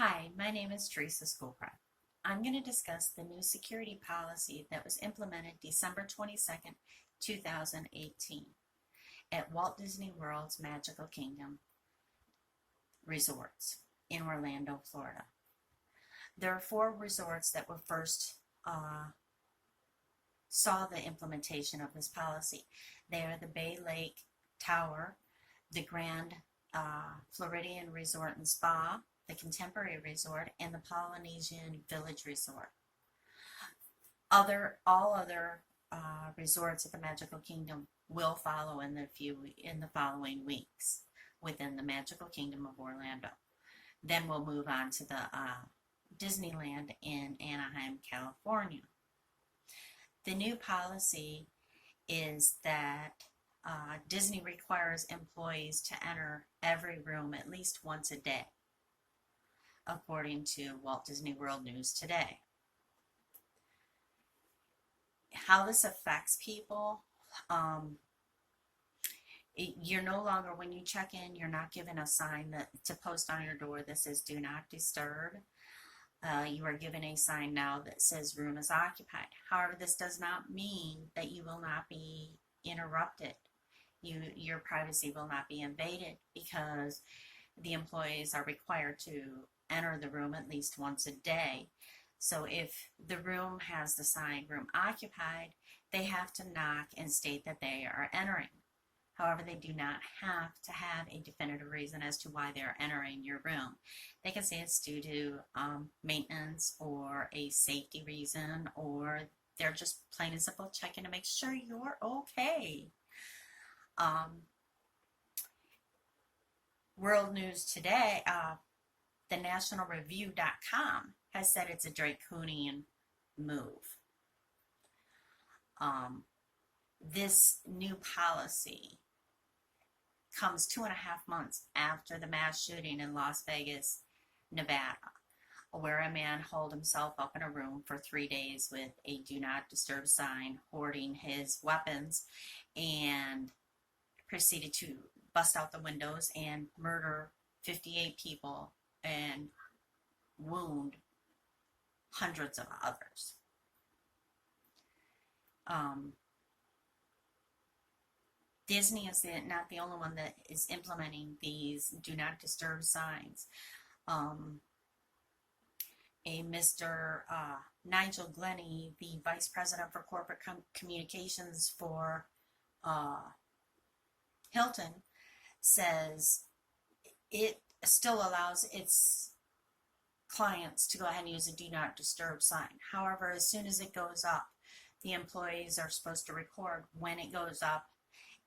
Hi, my name is Teresa Schoolcraft. I'm going to discuss the new security policy that was implemented December 22nd, 2018 at Walt Disney World's Magical Kingdom resorts in Orlando, Florida. There are four resorts that were first saw the implementation of this policy. They are the Bay Lake Tower, the Grand Floridian Resort and Spa, the Contemporary Resort, and the Polynesian Village Resort. All other resorts at the Magical Kingdom will follow in the following weeks within the Magical Kingdom of Orlando. Then we'll move on to the Disneyland in Anaheim, California. The new policy is that Disney requires employees to enter every room at least once a day, according to Walt Disney World News Today. How this affects people, you're no longer, when you check in, you're not given a sign to post on your door that says "Do Not Disturb." You are given a sign now that says "Room is occupied." However, this does not mean that you will not be interrupted. Your privacy will not be invaded because the employees are required to enter the room at least once a day. So if the room has the sign "Room Occupied," they have to knock and state that they are entering. However, they do not have to have a definitive reason as to why they're entering your room. They can say it's due to maintenance or a safety reason, or they're just plain and simple checking to make sure you're okay. World News Today, the nationalreview.com has said it's a draconian move. This new policy comes 2.5 months after the mass shooting in Las Vegas, Nevada, where a man holed himself up in a room for 3 days with a "Do Not Disturb" sign, hoarding his weapons, and proceeded to bust out the windows and murder 58 people and wound hundreds of others. Disney is not the only one that is implementing these "Do Not Disturb" signs. A Mr. Nigel Glennie, the Vice President for Corporate Communications for Hilton, says it still allows its clients to go ahead and use a "Do Not Disturb" sign. However, as soon as it goes up, the employees are supposed to record when it goes up,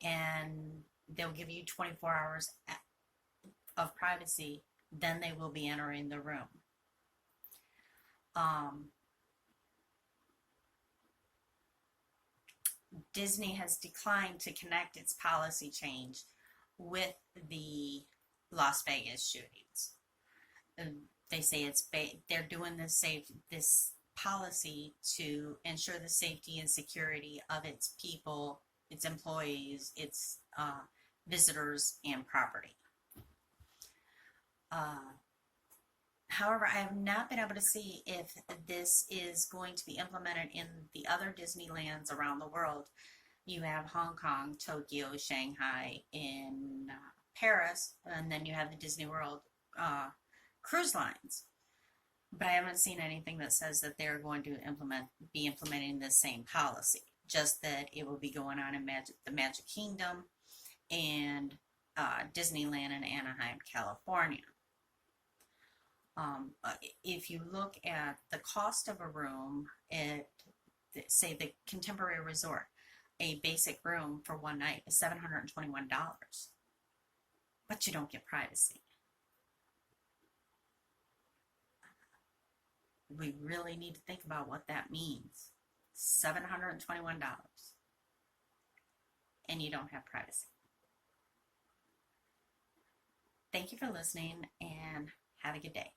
and they'll give you 24 hours of privacy. Then they will be entering the room. Disney has declined to connect its policy change with the Las Vegas shootings. They say they're doing this policy to ensure the safety and security of its people, its employees, its visitors, and property. However, I have not been able to see if this is going to be implemented in the other Disneylands around the world. You have Hong Kong, Tokyo, Shanghai, in Paris, and then you have the Disney World cruise lines. But I haven't seen anything that says that they're going to be implementing the same policy. Just that it will be going on in the Magic Kingdom and Disneyland in Anaheim, California. If you look at the cost of a room at, say, the Contemporary Resort, a basic room for one night is $721, but you don't get privacy. We really need to think about what that means. $721, and you don't have privacy. Thank you for listening, and have a good day.